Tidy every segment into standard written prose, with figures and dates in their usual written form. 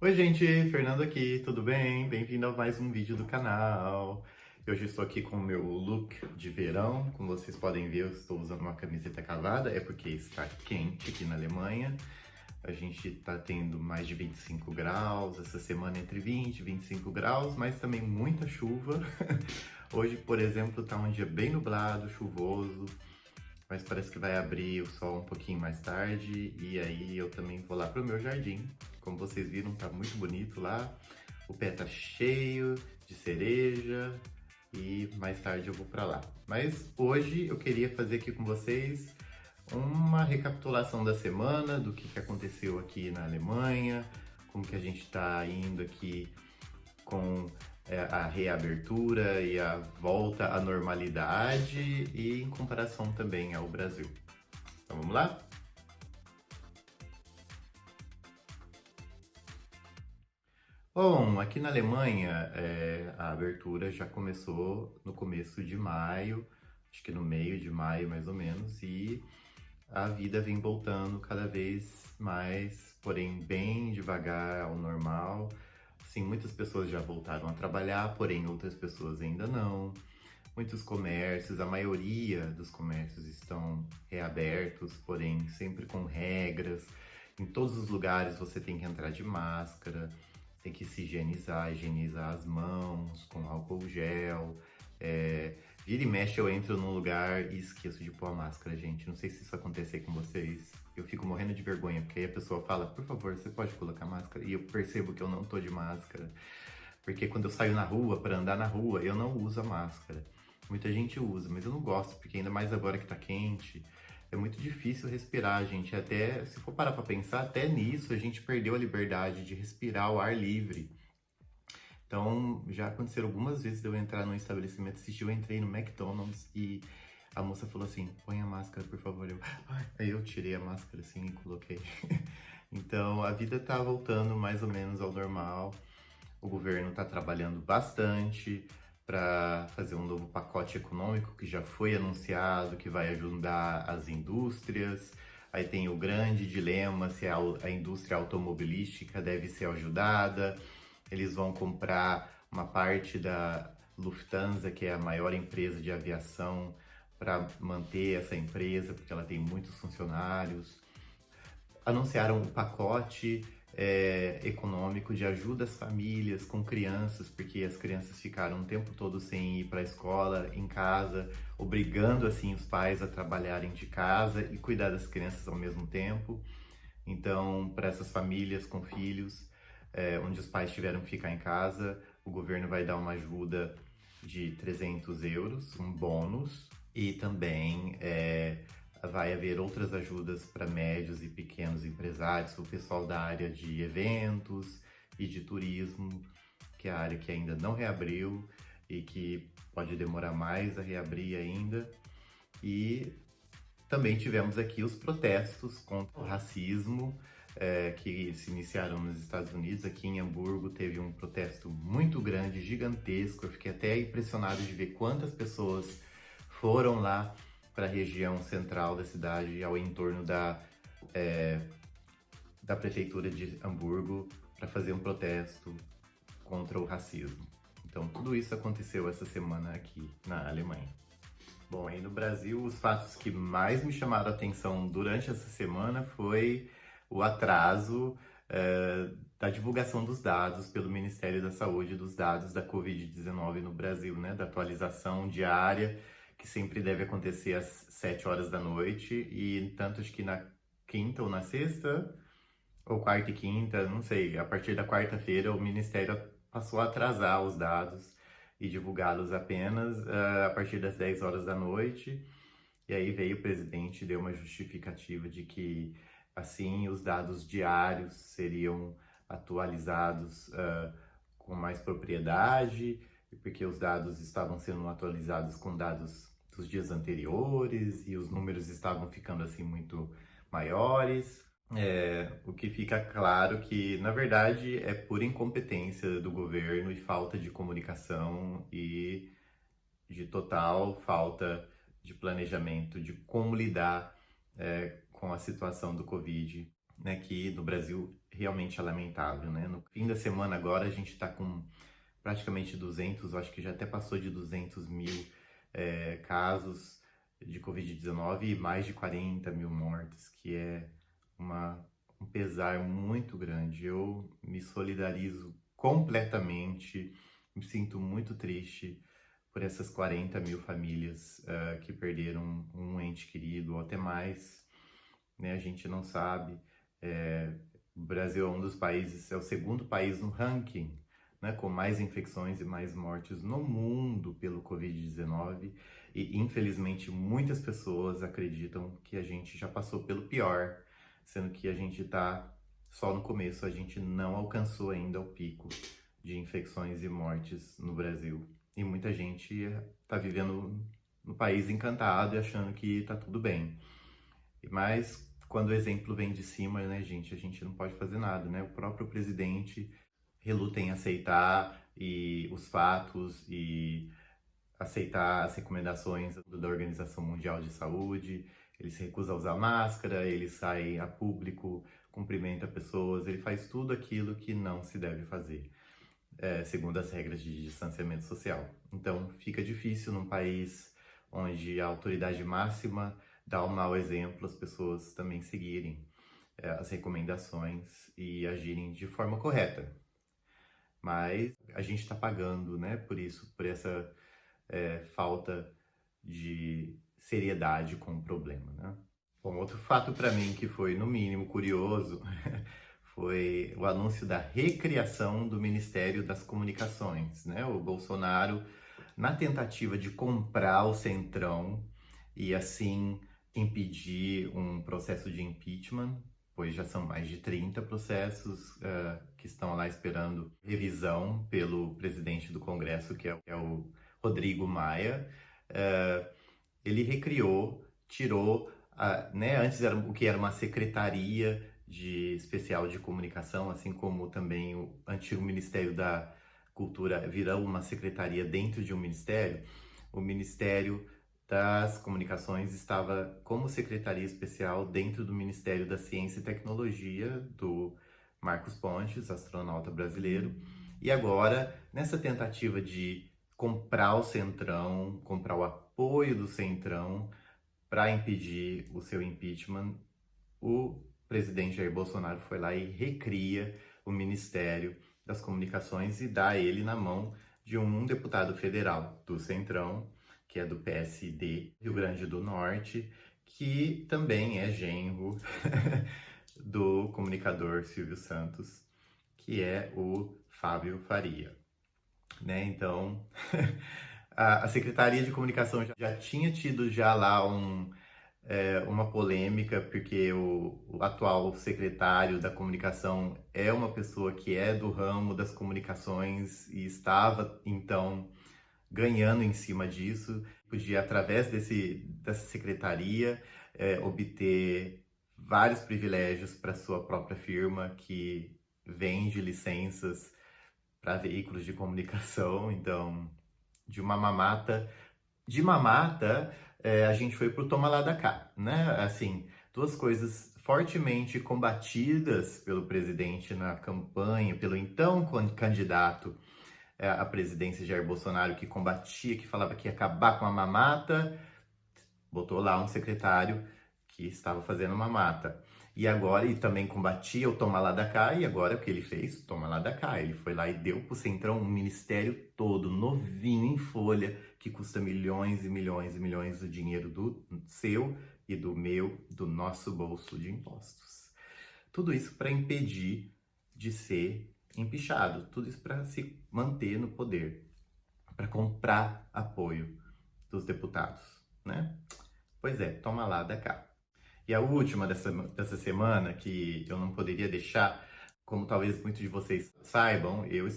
Oi gente, Fernando aqui, tudo bem? Bem-vindo a mais um vídeo do canal. Hoje eu estou aqui com o meu look de verão. Como vocês podem ver, eu estou usando uma camiseta cavada, é porque está quente aqui na Alemanha. A gente está tendo mais de 25 graus, essa semana entre 20 e 25 graus, mas também muita chuva. Hoje, por exemplo, está um dia bem nublado, chuvoso, mas parece que vai abrir o sol um pouquinho mais tarde e aí eu também vou lá pro meu jardim. Como vocês viram, tá muito bonito lá. O pé tá cheio de cereja e mais tarde eu vou para lá. Mas hoje eu queria fazer aqui com vocês uma recapitulação da semana, do que aconteceu aqui na Alemanha, como que a gente está indo aqui com a reabertura e a volta à normalidade e em comparação também ao Brasil. Então vamos lá? Bom, aqui na Alemanha a abertura já começou no começo de maio, acho que no meio de maio mais ou menos, e a vida vem voltando cada vez mais, porém bem devagar ao normal. Sim, muitas pessoas já voltaram a trabalhar, porém outras pessoas ainda não. Muitos comércios, a maioria dos comércios estão reabertos, porém sempre com regras. Em todos os lugares você tem que entrar de máscara, tem que se higienizar as mãos com álcool gel. Vira e mexe eu entro num lugar e esqueço de pôr a máscara, gente. Não sei se isso acontecer com vocês. Eu fico morrendo de vergonha, porque aí a pessoa fala, por favor, você pode colocar máscara? E eu percebo que eu não tô de máscara. Porque quando eu saio na rua, para andar na rua, eu não uso a máscara. Muita gente usa, mas eu não gosto, porque ainda mais agora que tá quente, é muito difícil respirar, gente. Até, se for parar pra pensar, até nisso a gente perdeu a liberdade de respirar o ar livre. Então, já aconteceram algumas vezes de eu entrar num estabelecimento assistir, eu entrei no McDonald's e a moça falou assim, põe a máscara, por favor. Aí eu tirei a máscara assim e coloquei. Então, a vida tá voltando mais ou menos ao normal. O governo está trabalhando bastante para fazer um novo pacote econômico que já foi anunciado, que vai ajudar as indústrias. Aí tem o grande dilema se a indústria automobilística deve ser ajudada. Eles vão comprar uma parte da Lufthansa, que é a maior empresa de aviação, para manter essa empresa, porque ela tem muitos funcionários. Anunciaram um pacote econômico de ajuda às famílias com crianças, porque as crianças ficaram um tempo todo sem ir para a escola, em casa, obrigando assim os pais a trabalharem de casa e cuidar das crianças ao mesmo tempo. Então, para essas famílias com filhos, onde os pais tiveram que ficar em casa, o governo vai dar uma ajuda de 300 euros, um bônus, e também vai haver outras ajudas para médios e pequenos empresários, o pessoal da área de eventos e de turismo, que é a área que ainda não reabriu e que pode demorar mais a reabrir ainda. E também tivemos aqui os protestos contra o racismo, que se iniciaram nos Estados Unidos. Aqui em Hamburgo teve um protesto muito grande, gigantesco. Eu fiquei até impressionado de ver quantas pessoas foram lá para a região central da cidade, ao entorno da prefeitura de Hamburgo, para fazer um protesto contra o racismo. Então, tudo isso aconteceu essa semana aqui na Alemanha. Bom, aí no Brasil, os fatos que mais me chamaram a atenção durante essa semana foi o atraso da divulgação dos dados pelo Ministério da Saúde, dos dados da Covid-19 no Brasil, né? Da atualização diária, que sempre deve acontecer às 7 horas da noite, e tanto acho que na quinta ou na sexta, ou quarta e quinta, não sei, a partir da quarta-feira o Ministério passou a atrasar os dados e divulgá-los apenas a partir das 10 horas da noite. E aí veio o presidente e deu uma justificativa de que, assim, os dados diários seriam atualizados com mais propriedade, porque os dados estavam sendo atualizados com dados dos dias anteriores e os números estavam ficando assim muito maiores. O que fica claro que, na verdade, é pura incompetência do governo e falta de comunicação e de total falta de planejamento de como lidar com a situação do Covid, né, que no Brasil realmente é lamentável, né? No fim da semana agora a gente está com praticamente 200, eu acho que já até passou de 200 mil casos de Covid-19 e mais de 40 mil mortes, que é um pesar muito grande. Eu me solidarizo completamente, me sinto muito triste por essas 40 mil famílias que perderam um ente querido ou até mais, né? A gente não sabe. O Brasil é um dos países, é o segundo país no ranking, né, com mais infecções e mais mortes no mundo pelo Covid-19 e infelizmente muitas pessoas acreditam que a gente já passou pelo pior, sendo que a gente está só no começo, a gente não alcançou ainda o pico de infecções e mortes no Brasil. E muita gente está vivendo no país encantado e achando que está tudo bem. Mas quando o exemplo vem de cima, né, gente, a gente não pode fazer nada, né? O próprio presidente reluta em aceitar os fatos e aceitar as recomendações da Organização Mundial de Saúde. Ele se recusa a usar máscara, ele sai a público, cumprimenta pessoas, ele faz tudo aquilo que não se deve fazer, segundo as regras de distanciamento social. Então, fica difícil num país onde a autoridade máxima dá um mau exemplo, as pessoas também seguirem as recomendações e agirem de forma correta. Mas a gente está pagando, né, por isso, por essa falta de seriedade com o problema, né? Bom, outro fato para mim que foi, no mínimo, curioso foi o anúncio da recriação do Ministério das Comunicações, né? O Bolsonaro, na tentativa de comprar o Centrão e assim impedir um processo de impeachment, pois já são mais de 30 processos que estão lá esperando revisão pelo presidente do Congresso, que é o Rodrigo Maia. Ele recriou, tirou, né, antes era o que era uma secretaria especial de comunicação, assim como também o antigo Ministério da Cultura virou uma secretaria dentro de um ministério. O Ministério das Comunicações estava como secretaria especial dentro do Ministério da Ciência e Tecnologia, do Marcos Pontes, astronauta brasileiro. E agora, nessa tentativa de comprar o Centrão, comprar o apoio do Centrão para impedir o seu impeachment, o presidente Jair Bolsonaro foi lá e recria o Ministério das Comunicações e dá ele na mão de um deputado federal do Centrão, que é do PSD, Rio Grande do Norte, que também é genro do comunicador Silvio Santos, que é o Fábio Faria, né? Então, a Secretaria de Comunicação já tinha tido já lá uma polêmica, porque o atual secretário da comunicação é uma pessoa que é do ramo das comunicações e estava, então, ganhando em cima disso. Podia, através dessa secretaria, obter vários privilégios para sua própria firma, que vende licenças para veículos de comunicação. Então, de mamata, a gente foi pro toma lá da cá, né? Assim, duas coisas fortemente combatidas pelo presidente na campanha, pelo então candidato à presidência Jair Bolsonaro, que combatia, que falava que ia acabar com a mamata, botou lá um secretário que estava fazendo mamata. E agora, e também combatia o toma lá da cá, e agora o que ele fez? Toma lá da cá. Ele foi lá e deu pro Centrão um ministério todo, novinho, em folha, que custa milhões e milhões e milhões do dinheiro do seu e do meu, do nosso bolso de impostos. Tudo isso para impedir de ser empichado, tudo isso para se manter no poder, para comprar apoio dos deputados, né? Pois é, toma lá da cá. E a última dessa semana, que eu não poderia deixar, como talvez muitos de vocês saibam, eu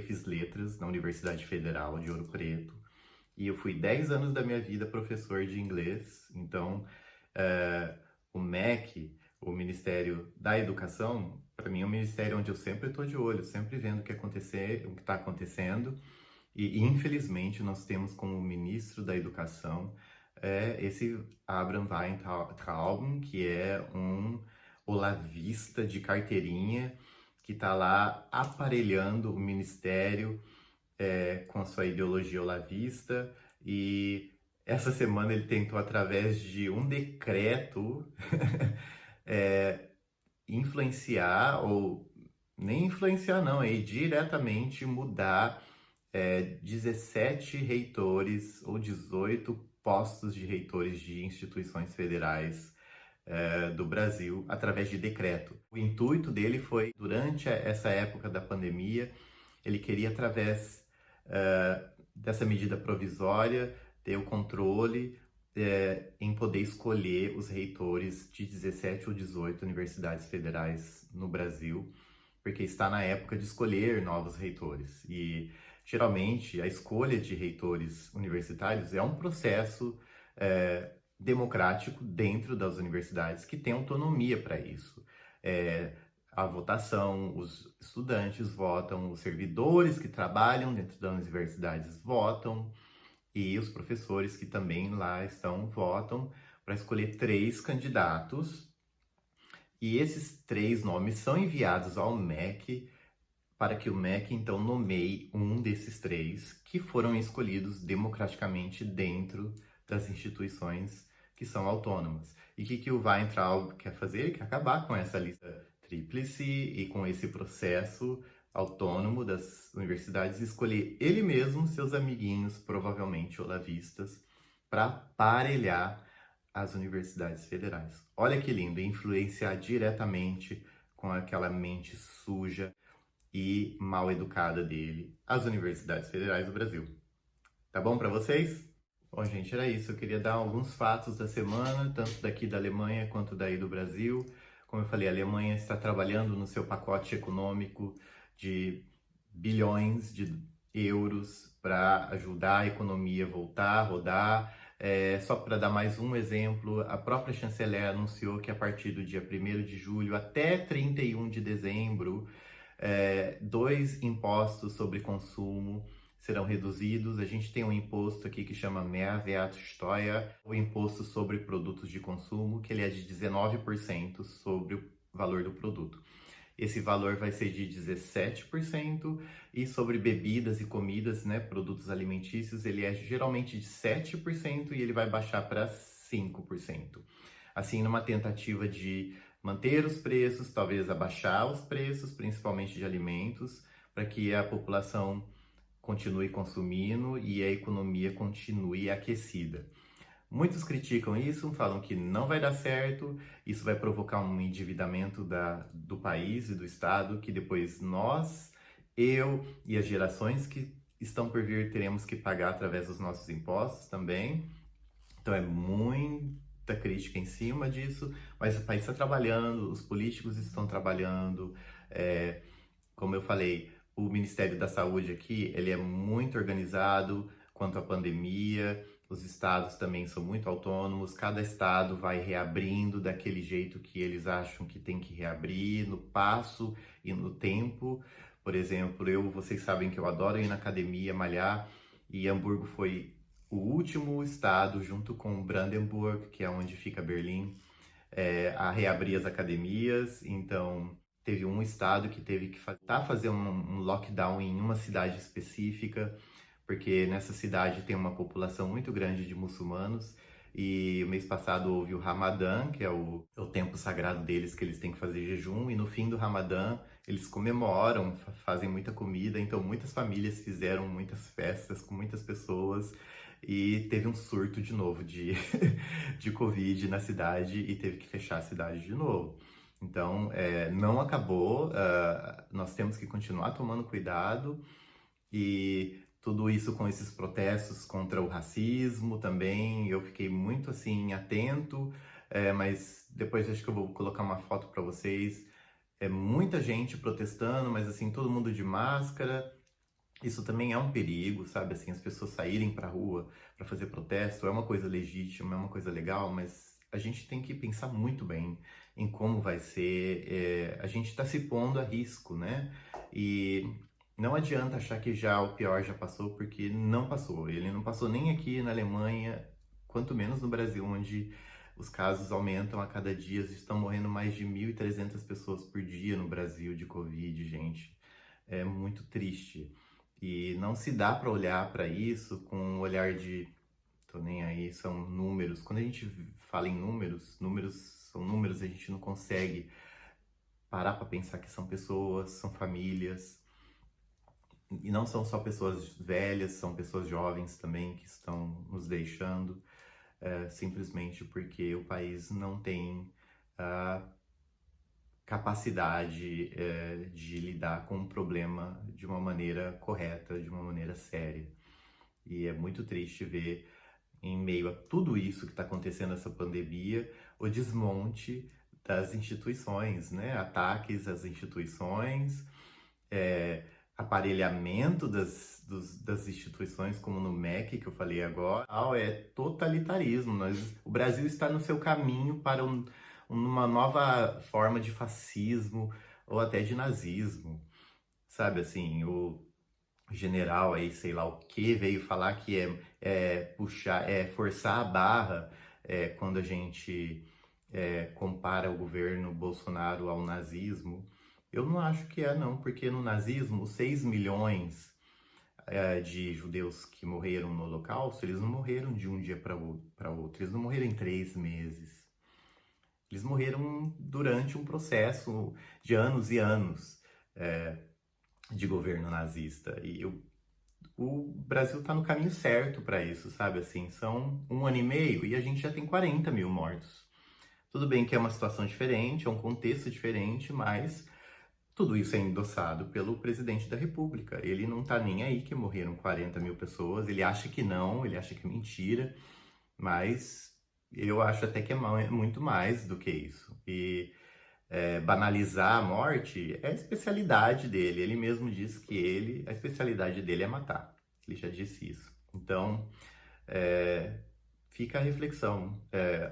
fiz letras na Universidade Federal de Ouro Preto, e eu fui 10 anos da minha vida professor de inglês. Então, o MEC, o Ministério da Educação, para mim é um ministério onde eu sempre estou de olho, sempre vendo o que está acontecendo. E, infelizmente, nós temos como ministro da Educação esse Abraham Weintraub, que é um olavista de carteirinha que está lá aparelhando o ministério com a sua ideologia olavista, e essa semana ele tentou, através de um decreto, é, influenciar, ou nem influenciar não, é diretamente mudar 17 reitores ou 18 postos de reitores de instituições federais do Brasil através de decreto. O intuito dele foi, durante essa época da pandemia, ele queria, através dessa medida provisória, ter o controle em poder escolher os reitores de 17 ou 18 universidades federais no Brasil, porque está na época de escolher novos reitores. E, geralmente, a escolha de reitores universitários é um processo democrático dentro das universidades que tem autonomia para isso. A votação, os estudantes votam, os servidores que trabalham dentro das universidades votam, e os professores que também lá estão votam para escolher 3 candidatos. E esses 3 nomes são enviados ao MEC para que o MEC então nomeie um desses 3 que foram escolhidos democraticamente dentro das instituições que são autônomas. E o que o Weintraub quer fazer? Ele quer acabar com essa lista tríplice e com esse processo autônomo das universidades, escolher ele mesmo seus amiguinhos, provavelmente olavistas, para aparelhar as universidades federais. Olha que lindo, influenciar diretamente com aquela mente suja e mal educada dele as universidades federais do Brasil. Tá bom para vocês? Bom, gente, era isso. Eu queria dar alguns fatos da semana, tanto daqui da Alemanha quanto daí do Brasil. Como eu falei, a Alemanha está trabalhando no seu pacote econômico de bilhões de euros para ajudar a economia a voltar a rodar. Só para dar mais um exemplo, a própria chanceler anunciou que a partir do dia 1º de julho até 31 de dezembro, 2 impostos sobre consumo serão reduzidos. A gente tem um imposto aqui que chama Mehrwertsteuer, o imposto sobre produtos de consumo, que ele é de 19% sobre o valor do produto. Esse valor vai ser de 17%, e sobre bebidas e comidas, né, produtos alimentícios, ele é geralmente de 7% e ele vai baixar para 5%. Assim, numa tentativa de manter os preços, talvez abaixar os preços, principalmente de alimentos, para que a população continue consumindo e a economia continue aquecida. Muitos criticam isso, falam que não vai dar certo, isso vai provocar um endividamento do país e do Estado, que depois nós, eu e as gerações que estão por vir teremos que pagar através dos nossos impostos também. Então é muita crítica em cima disso, mas o país está trabalhando, os políticos estão trabalhando. Como eu falei, o Ministério da Saúde aqui, ele é muito organizado quanto à pandemia. Os estados também são muito autônomos, cada estado vai reabrindo daquele jeito que eles acham que tem que reabrir, no passo e no tempo. Por exemplo, vocês sabem que eu adoro ir na academia, malhar, e Hamburgo foi o último estado, junto com Brandenburg, que é onde fica Berlim, a reabrir as academias. Então, teve um estado que teve que fazer um lockdown em uma cidade específica, porque nessa cidade tem uma população muito grande de muçulmanos, e o mês passado houve o Ramadã, que é o tempo sagrado deles, que eles têm que fazer jejum, e no fim do Ramadã eles comemoram, fazem muita comida, então muitas famílias fizeram muitas festas com muitas pessoas, e teve um surto de novo de Covid na cidade, e teve que fechar a cidade de novo. Então, não acabou, nós temos que continuar tomando cuidado, e tudo isso com esses protestos contra o racismo também. Eu fiquei muito assim atento, mas depois acho que eu vou colocar uma foto para vocês. Muita gente protestando, mas assim, todo mundo de máscara. Isso também é um perigo, sabe? Assim, as pessoas saírem para a rua para fazer protesto é uma coisa legítima, é uma coisa legal, mas a gente tem que pensar muito bem em como vai ser. A gente está se pondo a risco, né? E não adianta achar que já o pior já passou, porque não passou. Ele não passou nem aqui na Alemanha, quanto menos no Brasil, onde os casos aumentam a cada dia, estão morrendo mais de 1.300 pessoas por dia no Brasil de Covid, gente. É muito triste. E não se dá para olhar para isso com um olhar de tô nem aí, são números. Quando a gente fala em números, números são números, a gente não consegue parar para pensar que são pessoas, são famílias. E não são só pessoas velhas, são pessoas jovens também que estão nos deixando, simplesmente porque o país não tem a capacidade de lidar com o problema de uma maneira correta, de uma maneira séria. E é muito triste ver, em meio a tudo isso que está acontecendo nessa pandemia, o desmonte das instituições, né? Ataques às instituições, aparelhamento das instituições, como no MEC, que eu falei agora. É totalitarismo. O Brasil está no seu caminho para uma nova forma de fascismo ou até de nazismo. Sabe, assim, o general aí, sei lá o que, veio falar que forçar a barra quando a gente compara o governo Bolsonaro ao nazismo. Eu não acho que não, porque no nazismo, os 6 milhões de judeus que morreram no Holocausto, eles não morreram de um dia para outro, eles não morreram em 3 meses. Eles morreram durante um processo de anos e anos de governo nazista. E o Brasil está no caminho certo para isso, sabe? Assim, são 1 ano e meio e a gente já tem 40 mil mortos. Tudo bem que é uma situação diferente, é um contexto diferente, mas tudo isso é endossado pelo presidente da República. Ele não tá nem aí que morreram 40 mil pessoas, ele acha que não, ele acha que é mentira, mas eu acho até que é muito mais do que isso. E banalizar a morte é a especialidade dele. Ele mesmo diz que a especialidade dele é matar. Ele já disse isso. Então, fica a reflexão.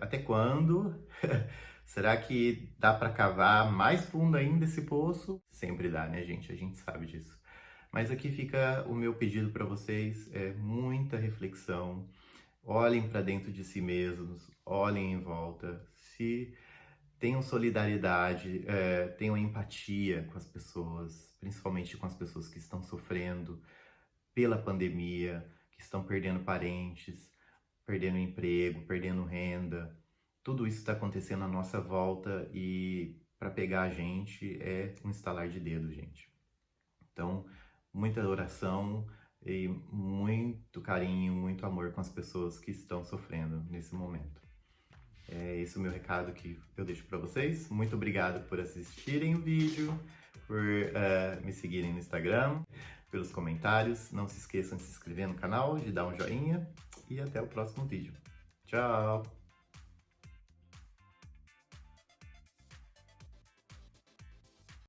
Até quando? Será que dá para cavar mais fundo ainda esse poço? Sempre dá, né, gente? A gente sabe disso. Mas aqui fica o meu pedido para vocês, muita reflexão. Olhem para dentro de si mesmos, olhem em volta, tenham solidariedade, tenham empatia com as pessoas, principalmente com as pessoas que estão sofrendo pela pandemia, que estão perdendo parentes, perdendo emprego, perdendo renda. Tudo isso está acontecendo à nossa volta e para pegar a gente é um estalar de dedos, gente. Então, muita oração e muito carinho, muito amor com as pessoas que estão sofrendo nesse momento. É esse o meu recado que eu deixo para vocês. Muito obrigado por assistirem o vídeo, por me seguirem no Instagram, pelos comentários. Não se esqueçam de se inscrever no canal, de dar um joinha e até o próximo vídeo. Tchau!